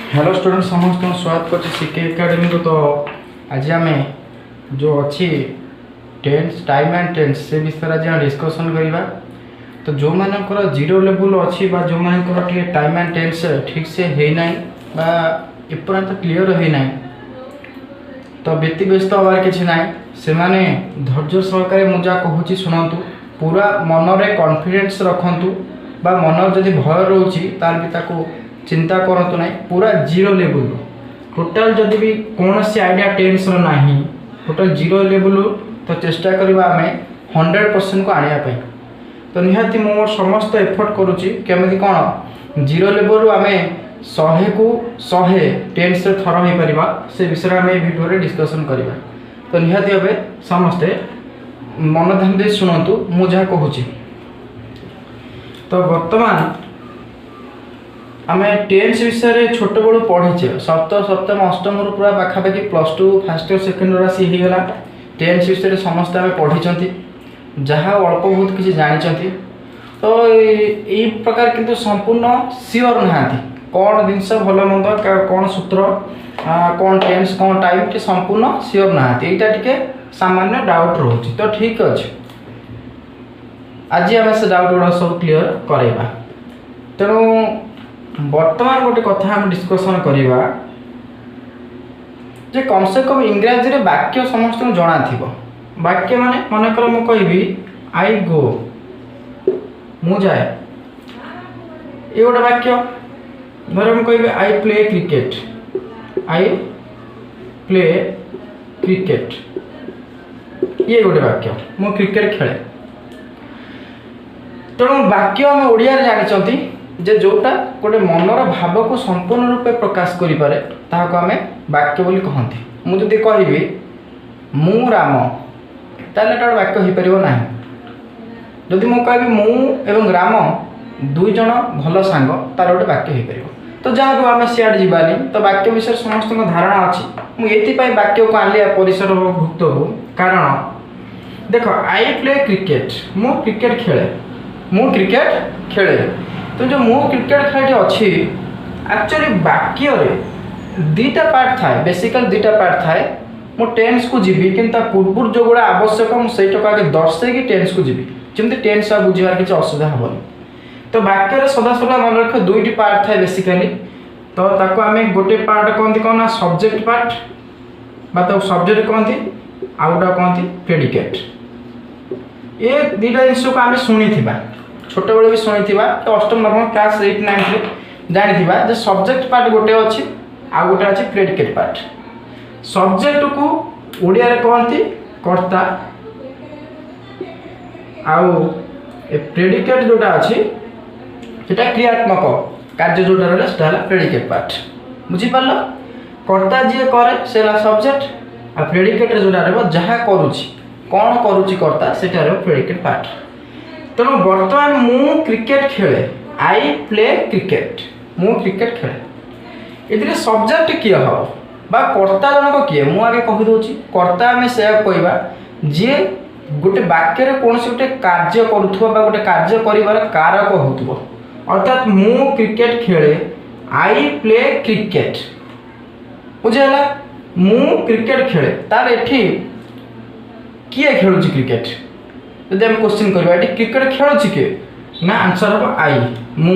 Hello student समस्त स्वागत कर सीके एकेडमी को। तो आज आम जो अच्छी टेन्स टाइम एंड टेन्स से विषय आज डिस्कसन करवा। तो जो मानकर जीरो लेवल अच्छी जो मानकर टाइम एंड टेन्स ठीक से है एपर्यंत क्लीयर है तो व्यतीव्यस्त हबार किसी ना से धैर्य सहकारे मुझा कहूँ शुणु पूरा मन में कॉन्फिडेंस रखु मन जदि भय रोचे तार भी ताको चिंता करतु ना पूरा जीरो लेवल टोटाल जदि भी कौन सी आइडिया टेन्स ना टोटाल जीरो लेवल तो चेष्टा करवा आम 100% को आने तो निहाती मो समस्त एफर्ट करुच्ची केमी कौन जीरो लेवल आम 100 को 100 टेन्स थर हो पार से विषय आम भिडियो डिस्कसन करवा। तो निहाती भाव समस्ते मन ध्यान दे शुणु मुझे कहूँ। तो बर्तमान आम टेन्स विषय छोट बड़ू पढ़ीचे सप्तम सप्तम अष्टम पूरा पाखापाखि +2 फर्स्ट इयर सेकेंड इयर आसी होगा। टेन्स विषय समस्त आम पढ़ी जहाँ अल्प बहुत किसी जानी। तो यही प्रकार किंतु संपूर्ण सियोर नहांती कौन जिनस भल मंद कौन सूत्र कौन टेन्स कौन टाइम के संपूर्ण सियोर नहांती यहाँ टे सामान्य डाउट रोचे। तो ठीक अच्छे आज आम से डाउट गुड़ा सब क्लीयर करवा। तेणु बर्तमान गोटे कथा हम डिस्कसन करवा जे कम से कम इंग्राजी रे वाक्य समस्त जना थिबो। वाक्य माने मनकर मु कहबी आई गो मु जाए ये गोटे वाक्य। धर मु कहबी I play cricket I play cricket ये गोटे वाक्य मु क्रिकेट खेले। तेणु वाक्य आम ओडिया जानी जे जोटा गोटे मनर भाव को संपूर्ण रूपे प्रकाश करें ताको आम वाक्य बोली कहती। मुझे कहबी मु राम ताले वाक्य हो पार ना। जदि मु कहबी मु एवं राम दुई जन भल सांग तार गोटे वाक्य हो पार। तो जहाँ को आम सियाड़ जीवानी तो वाक्य विषय समस्त धारणा अच्छी मुझे वाक्य को आनली परिसर भुक्त को कारण देख आई प्ले क्रिकेट मु क्रिकेट खेले मु क्रिकेट खेले। तो जो मु क्रिकेट खेलटी अच्छी एक्चुअली वाक्य दीटा पार्ट थाए बेसिकल दीटा पार्ट थाए मु टेन्स को जीवी कि पूर्व जो गुड़ा आवश्यक मुझे आगे दर्शे टेन्स को जीवी जमी टेन्स बुझार किसी असुविधा हेनी। तो वाक्य सदासदा मन रख दुईटी पार्ट थाए बेसिकाली। तो ताको आम गोटे पार्ट कहती कौन ना सब्जेक्ट पार्ट बा सब्जेक्ट कहती आउ गोटा कहती प्रेडिकेट। ये दुईटा जिन को आम शुणी छोट बड़े भी शुणी तो अष्टम नवम क्लास 8 9 जानी सब्जेक्ट पार्ट गोटे अच्छी आउ गोटे अच्छी प्रेडिकेट पार्ट। सब्जेक्ट को ओडिया रे कहती कर्ता आउ प्रेडिकेट जोटा अच्छी सेटा क्रियात्मक कार्य जोटा रहा प्रेडिकेट पार्ट। बुझीपार कर्ता जी करे से सब्जेक्ट आ प्रेडिकेट जोटा रहा जहाँ करुच्ची कौन करुच्ची कर्ता सेटा रहा प्रेडिकेट पार्ट। तेणु बर्तमान मु क्रिकेट खेले आई प्ले क्रिकेट मु क्रिकेट खेले ये सब्जेक्ट किए हम बा कर्ता जनक किए मु आगे कहीदे कर्ता आम से कहवा जी गोटे वाक्य कौन से गोटे कार्य करुवा गोटे कार्य कर कारक हो अर्थात मु क्रिकेट खेले आई प्ले क्रिकेट बुझेगा मु क्रिकेट खेले तार एठी किए खेलुची क्रिकेट जब आम क्वेश्चन करवा ये क्रिकेट खेलुची किए ना आंसर हम आई मु।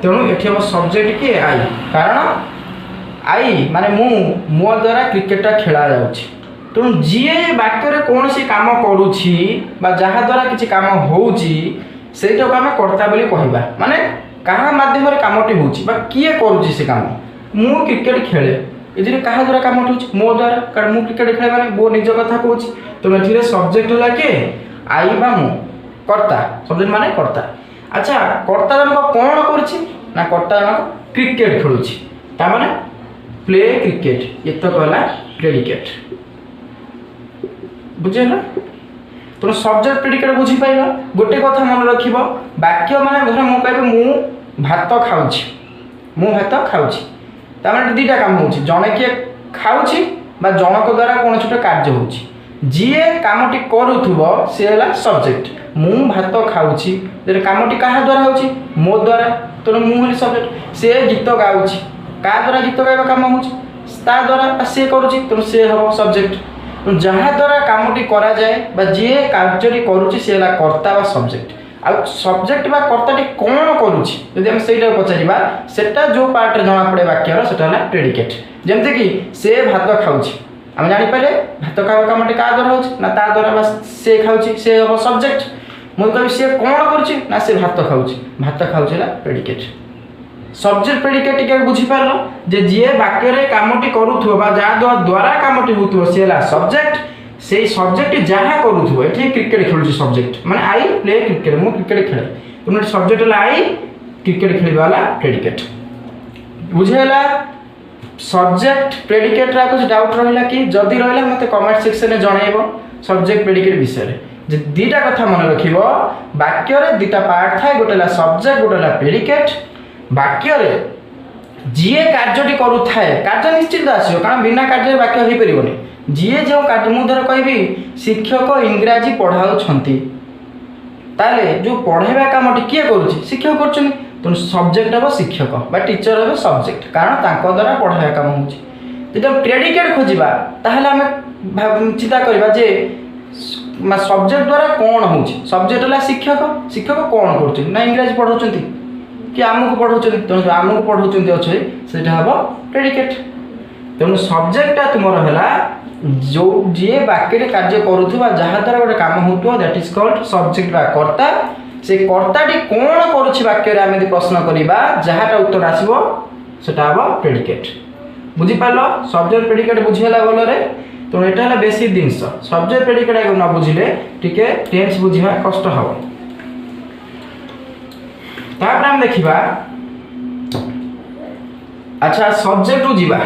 तेणु ये हम सब्जेक्ट किए आई कारण आई माने मो द्वारा क्रिकेटा खेला जाउछि। तेणु जी वाक्य कौन सी काम करुछि जहाँ द्वारा किसी काम होउछि सेटा को आम कर्ता बोली कहबा माने कहा माध्यम कामटी होउछि किए करुछि से काम मु क्रिकेट खेले ये क्या द्वारा कम उठूँ मो द्वारा कारण मु क्रिकेट खेले माने मो निज कथा कहूँ। तो ये सब्जेक्ट है किए आई बा मु कर्ता सब्जेक्ट माने कर्ता। अच्छा कर्ता जनक कौन करना कर्ता जनक क्रिकेट खेलुची ताने प्ले क्रिकेट ये तो कहला प्रेडिकेट बुझेगा। तो सब्जेक्ट प्रेडिकेट बुझी पाइल गोटे कथा मन रख वाक्य माने धर मु कह मु भात खाऊची मु भात खाऊची ताने दुईटा काम हो जड़े किए खाऊची बा जनक द्वारा कौन छोटे कार्य होची जी कामटी करुथुबो से है सब्जेक्ट मु भात खाऊची कामटी क्या द्वारा होची मो द्वारा। तेणु मुझे सब्जेक्ट से गीत गाऊची का द्वारा गीत गाइबा काम होउची ता द्वारा से करूची तेणु से हम सब्जेक्ट जहाँ द्वारा कामटी करा जाए बा जे कार्यटी करूची से हला कर्ता बा सब्जेक्ट आ सब्जेक्ट बा कर्ताटी कौन करूची यदि हम सेटा पचारिबा सेटा जो पार्ट जना पड़े वाक्यर सेटा हला प्रेडिकेट जेमते कि से भात खाउची हम जानि पाले भात खावा कामटी का द्वारा होउची ना ता द्वारा बा से खाउची से हम सब्जेक्ट मु कहबी से कौन करूची ना से भात खाउची हला प्रेडिकेट सब्जेक्ट प्रेडिकेट के बुझी पारलो जे जे वाक्य रे कामटी करूथो बा जा द्वारा कामटी होथो से हला सब्जेक्ट से सब्जेक्ट जहाँ करूथो एठी क्रिकेट खेलुची सब्जेक्ट माने आई प्ले क्रिकेट मु क्रिकेट खेले तुम सब्जेक्ट हला आई क्रिकेट खेलिबा वाला प्रेडिकेट बुझेला सब्जेक्ट प्रेडिकेट रा कुछ डाउट रहला कि जदी रहला मते कमेंट सेक्शन में जणाइबो सब्जेक्ट प्रेडिकेट विषय रे जे दीटा कथा मन रखिबो वाक्य रे दीटा पार्ट थाए गोटेला सब्जेक्ट गोटेला प्रेडिकेट वाक्य रे जीए कार्यटी करू थाए कार्य निश्चित आसियो कारण बिना कार्य वाक्य हो परिबोनी जीए जो कार्य मु धर कहबी शिक्षक इंग्राजी पढ़ाउ छंती ताले जो पढ़ाइबा कामटी किए करूची शिक्षक करछन तो सब्जेक्ट हो शिक्षक बा टीचर हो सब्जेक्ट कारण तांको द्वारा पढ़ाइबा काम होची जब प्रेडिकेट खोजिबा ताहले हमें चिंता करबा जे सब्जेक्ट द्वारा कौन होची सब्जेक्ट हला शिक्षक कौन करछन ना इंग्राजी पढ़ाउछंती कि आमको पढ़ाऊँ तेणु आमको पढ़ाऊँ अच्छे से हम प्रेडिकेट तेणु सब्जेक्टा तुमर है जो जी वाक्य कार्य करुवा जहाँ द्वारा गोटे कम हो दैट इज कॉल्ड सब्जेक्ट बा कर्ता से कर्ताटी कौन करुच्ची वाक्य आम यदि प्रश्न करवा जहाँटा उत्तर आसो सेटा हम प्रेडिकेट बुझीपार सब्जेक्ट प्रेडिकेट बुझीगला भलरे तेणु यहाँ है बेसिक जिनस सब्जेक्ट प्रेडिकेट न बुझिले टिके टेन्स बुझा कष्ट हम तापर हम देखिबा अच्छा सब्जेक्ट जीवा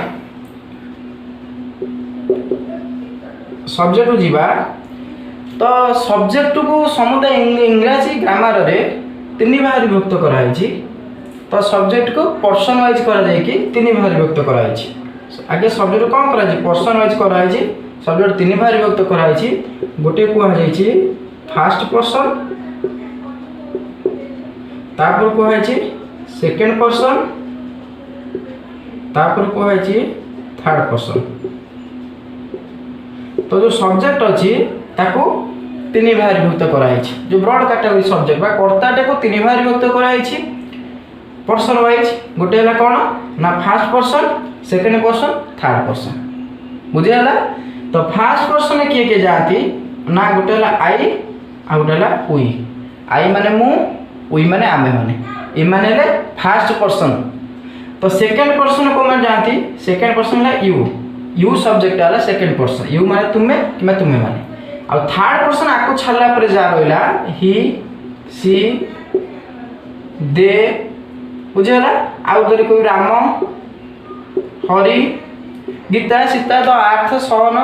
तो सब्जेक्ट को समुदाय इंग्राजी ग्रामर रे तीन भाग विभक्त कराई तो सब्जेक्ट को पर्सन वाइज करा जाय कि तीन भाग विभक्त कराई आगे सब्जेक्ट कौन कराई पर्सन वाइज कराई सब्जेक्ट तीन भाग विभक्त कराई गोटे कह जाय फर्स्ट पर्सन तापर कह सेकेंड पर्सन तापर कह थर्ड पर्सन तो जो सब्जेक्ट अच्छी ताको तीन भाग विभक्त कराई जो ब्रॉड कैटेगरी सब्जेक्ट बा कर्ताटे को तीन भाग विभक्त कराई पर्सन वाइज गोटे है कौन ना first person second person third person बुझीगला तो फर्स्ट पर्सन किए किए जाती ना गोटे है आई आ गोटे है उई आई माने मु उई माने आमे माने ए माने ले फर्स्ट पर्सन तो सेकंड पर्सन को मैं जानती सेकंड पर्सन है यू सब्जेक्ट वाला सेकंड पर्सन यू माने तुम्हें कि मैं तुम्हें माने और थर्ड पर्सन आपको छाड़ला पर जा रहिला ही सी दे बुझेला आउ धरे कोई राम हरि गीता सीता तो अर्थ सन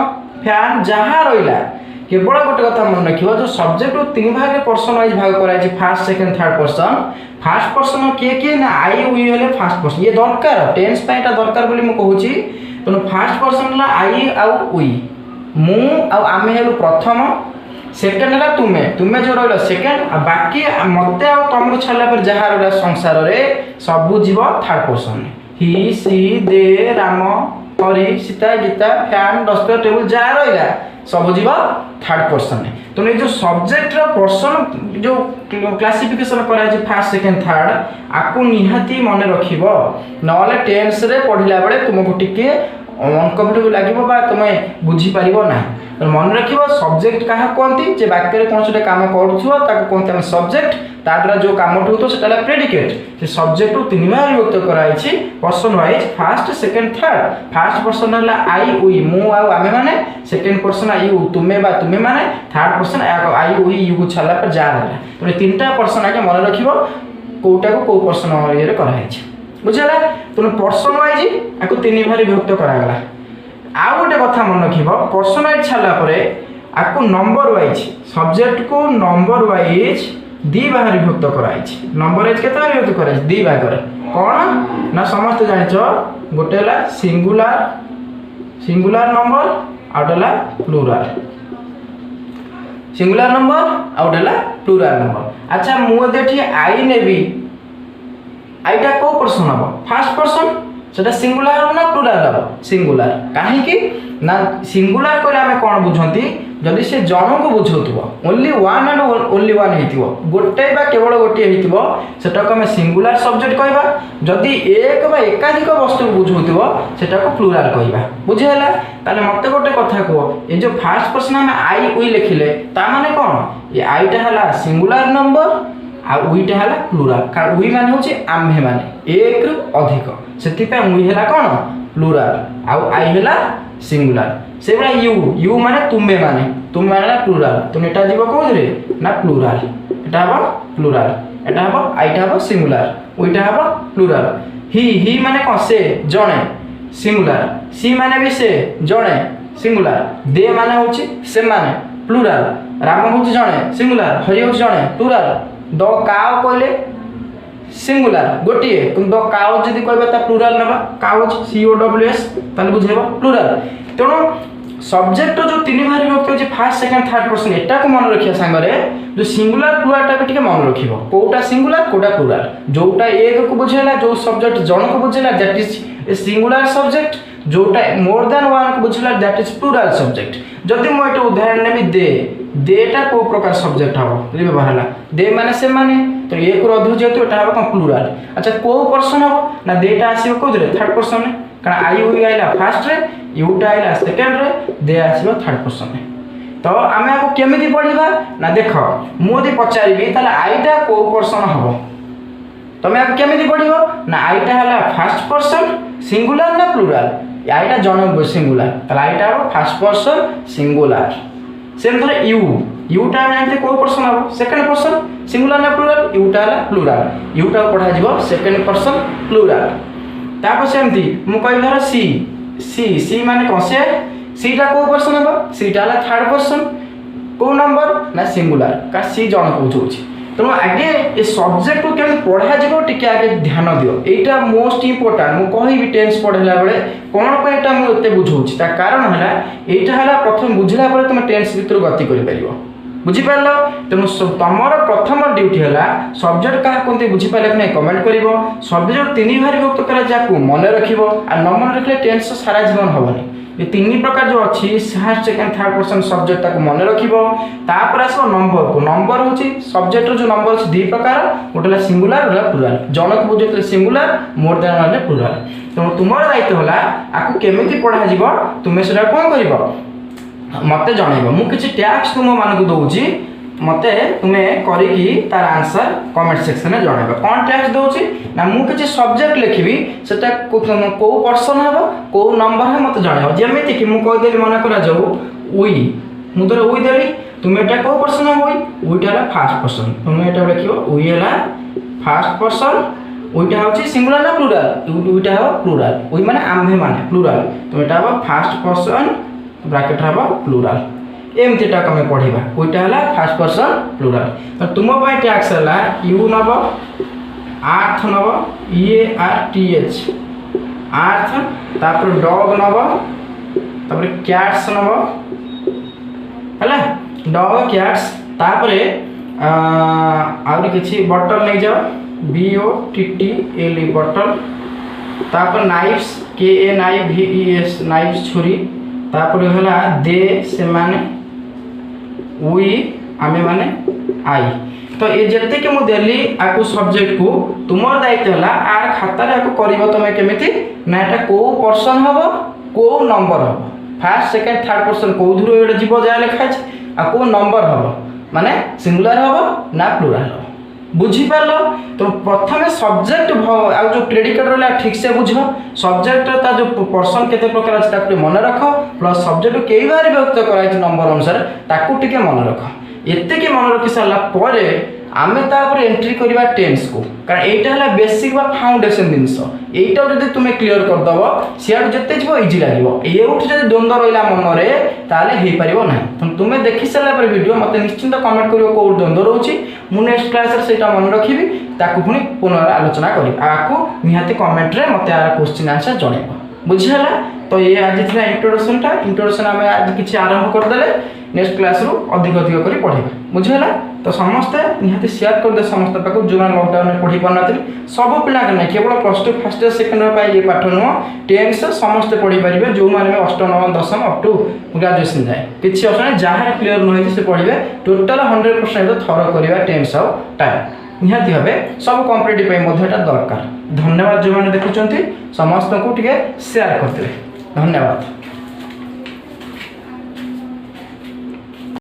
फैन जहाँ रहिला केवल गोटे कथा मन रखियो जो सब्जेक्ट को तीन भाग पर्सन वाइज भाग कराई फर्स्ट सेकंड थर्ड पर्सन किए किए ना आई उई हेले फर्स्ट पर्सन ये दरकार टेंस पाइटा दरकार बोली मु कहूची तेणु फर्स्ट पर्सन है आई आउ उई मु आउ आमे हेलु प्रथम सेकंड है तुम्हें जो रहिला सेकंड आ बाकी मते आ तुमको छाड़ला पर जहाँ रहिला संसार रे सब जीव थर्ड पर्सन ही सी दे Ram Hari Sita Gita fan duster table जहाँ रहिला सब जीव थर्ड पर्सन है तो जो सब्जेक्ट पर्सन जो क्लासिफिकेशन कराई फर्स्ट सेकेंड थर्ड आपको निहाती मन रखिबो नले टेंस रे पढ़िला बेले तुमको टिके अनकम्फर्टेबल लगे तुम्हें बुझी पार ना तो मन रखिबो सब्जेक्ट क्या कहती जे वाक्य कौन से काम करूथो ताको कहते सब्जेक्ट ता द्वारा जो काम होतो सेटा प्रेडिकेट से सब्जेक्ट को तीन भाग विभक्त कराई person wise first second third first person है आई उई मु आउ आमे माने सेकेंड पर्सन यू तुम्हें बा तुम्हें माने थर्ड पर्सन आई उई यू को छाला पर जा रहा तो तीनटा पर्सन आगे मन रखिबो कोटा को को पर्सन ये कराई बुझला तो पर्सन वाइज आपको तीन भाग विभक्त करागला आउ गोटे कथा मन रखिबो पर्सन वाइज छाला परे आपको नंबर वाइज सब्जेक्ट को नंबर वाइज दी भाग विभक्त कराई नंबर वाइज केते भाग विभक्त कराई दी भाग रे कोन ना समस्त जानिचो गोटे ला सिंगुलर नंबर आउटला प्लुराल सिंगुलर नंबर आउटला प्लुराल नंबर अच्छा मु देठी आई नेबी आईटा को पर्सन हम फर्स्ट पर्सन सेटा सिंगुलर हो ना प्लुराल हो सिंगुलर कहीं ना सिंगुलर को आम कौन बुझती जदि से जन को बुझाऊ only one and only one हो गोटे बा केवल गोटे होटा को आम सिंगुलर सब्जेक्ट कहवा जदि एक बा एकाधिक वस्तु को बुझाऊ सेटा को प्लुराल कहवा बुझेगा ताले मत गोटे कथा कह ये जो फास्ट पर्सन आम आई उई लिखिले ता माने कौन ये आईटा है सिंगुलर नंबर आ उईटा है प्लुराल कारण उई मान हूँ आम्भे माने एक रु अधिक से उई है कौन प्लुराल आउ आई है सिंगुलर से भाई यू माने तुम्हें माने प्लुराल तुम एटा जीव कौन ना प्लुराल एटा हम प्लुराल एटा हम आईटा हम सिंगुलर उईटा हम प्लुराल ही माने कौन से जड़े सिंगुलर सी माने भी से जड़े सिंगुलर दे माने हूँ से माने प्लुराल राम हूँ जड़े सिंगुलर हरि हूँ जड़े प्लुराल द काउ कहले सिंगुलर गोटे द काउज जदि कहबा प्लुराल नबा काउज COWS ताले बुझेबो प्लुराल तेणु सब्जेक्ट जो तीन भारी विभक्ति होची फर्स्ट सेकंड थर्ड पर्सन एटा को मन रखिया संगरे जो सिंगुलर प्लुराल टा भी ठीक मन रखिबो कोटा सिंगुलर कोटा प्लुराल जोटा एक को बुझेला जो सब्जेक्ट जन को बुझेला that is a singular subject जोटा मोर देन वन को बुझेला दैट इज प्लुराल सब्जेक्ट जदि मो एटा उदाहरण नेबी देटा को प्रकार सब्जेक्ट हम व्यवहार दे माने से माने तो एक रु अधिक जेतु एटा हम कौन प्लुराल अच्छा को पर्सन हम ना देटा आसीबो कोदरे थर्ड पर्सन में कारण आई हुई आइला फर्स्ट रे यूटा आइला सेकंड रे दे आसीबो थर्ड पर्सन में तो आमे आपको केमिति पढिबा ना देखो मु यदि पचारिबी ताले आईटा को पर्सन हबो तमे आप केमिति पढिबो ना आईटा हला फर्स्ट पर्सन सिंगुलर ना प्लुराल आईटा जन सिंगुलर ताले आईटा हबो फर्स्ट पर्सन सिंगुलर सेम थरे यूटा जानते को पर्सन हम सेकंड पर्सन सिंगुलर ना प्लुराल यूटा है प्लुराल यूटा पढ़ा जीव सेकंड पर्सन प्लुराल तापर सेमती मु कहबी धर सी माने कौन से सीटा को पर्सन हम सीटा है थर्ड पर्सन को नंबर ना सिंगुलर का सी जन को बुझाऊँ तेणु आगे ये सब्जेक्ट को केमि पढ़ा जीव टिके आगे ध्यान दियो एटा मोस्ट इंपोर्टेंट मु कहबी टेंस पढ़ला बेले कोन पे एटा मु एते बुझाऊँ ता कारण है एटा है प्रथम बुझला बेले तुम टेंस भीतर गति कर पारिबो बुझी पारलो तेणु तमर प्रथम ड्यूटी है सब्जेक्ट क्या कहते बुझीपारे कि नहीं कमेंट करिवो सब्जेक्ट तीन भारी विभक्त कर जाकू मन रखिवो आ न मन रखले टेंस सारा जीवन होबनी ये तीन प्रकार जो अच्छी first second third person subject ताको मन रखिवो तापर आसो नंबर को नंबर होची सब्जेक्ट जो नंबर अछि दी प्रकार गोटेला सिंगुलर गोटेला प्लुराल जन को बुझेतले सिंगुलर मोर देन वाले प्लुराल तेणु तुमर दायित्व होला आकु केमिति पढ़ा जीवो तुमे सेटा कोन करिवो मते जणैबो मु किछि टैक्स तुम मानकु दउची मते तुमे करिकी तार आंसर कमेंट सेक्शन में जणाइबो कोन टैक्स दउची ना मु किछि सब्जेक्ट लिखिबी सेटा को पर्सन हबो को नंबर है मते जणाइबो जेमिति कि मु कहि देली मना करा जाऊ उई मु धर उई देली तुमे एटा को पर्सन हबो उईटा ला फर्स्ट पर्सन तुमे एटा लिखिबो उई हला फर्स्ट पर्सन उईटा होची सिंगुलर ना प्लुराल उईटा हो प्लुराल उई माने आम्भे माने प्लुराल तो एटा हो फर्स्ट पर्सन ब्रैकेट हबो प्लुराल एमतीटा कमे पढ़िबा ओइटा हला फर्स्ट पर्सन प्लुराल तो तुम पय टैक्स हला you Nebo earth Nebo EARTH अर्थ तापर डॉग नबो तापर कैट्स नबो हला डॉग कैट्स तापर आउरी किछि बॉटल नै जाओ BOTTL बॉटल तापर नाइफ्स KNIVES नाइफ्स छुरी तापर हला दे से माने उई आमे माने आई तो ये जत्ते के मु देली आकु सब्जेक्ट को तुमर दायित्व हला आर खाता रे आकु करिवो तमे केमिति ना एटा को पर्सन हबो को नंबर हबो फर्स्ट सेकंड थर्ड पर्सन को धुरो एटा जीव जा लिखा छै आ को नंबर हबो माने सिंगुलर हबो ना प्लुराल हबो बुझी पारलो तो प्रथम सब्जेक्ट आ जो प्रेडिकेट रहला ठीक से बुझो सब्जेक्ट ता जो पर्सन केते प्रकार अछि ताकू मन रखो प्लस सब्जेक्ट कई बार व्यक्त कराई नंबर अनुसार ताकू टिके मन रखो एते के मन रखि साला परे आमे तापर एंट्री करिवा टेंस को कारण एटा हला बेसिक बा फाउंडेशन दिनस एटा जदि तुमे क्लियर कर दबो सियाड जत्ते जिवो इजी लागिवो ए उठ जदि द्वंद रहिला मन रे ताले हे परिवो नै तुमे देखि साला पर वीडियो मते निश्चित कमेंट करिवो को द्वंद रहउची मु नेक्स्ट क्लास रे सेटा मन रखिबी ताकू पुनी पुनः आलोचना करी आकू निहाती कमेंट रे मते आ क्वेश्चन आंसर जणैबो बुझिहला तो ये आज था इंट्रोडक्शन आम आज किसी आरंभ करदे नेक्स्ट क्लास रु अधिक अधिक कर पढ़ा बुझीगला तो समस्ते निहाती शेयर करदे समस्त पाक जो लॉकडाउन में पढ़ी पार सब पिला नहीं केवल +2 फर्स्ट इयर सेकेंड इयर ये पाठ नुह टेन्स समस्ते पढ़ी पारे जो मैंने अष्टम नवम दशम अप टू ग्रेजुएशन जाए किसी असुविधा जहाँ क्लीयर नुहे से पढ़े टोटाल 100% थर करवा टेन्स आउ टाइम निहाती भाव सब कम्पिटेटिव दरकार धन्यवाद जो मैंने देखुं समस्त को टे शेयर करते धन्यवाद।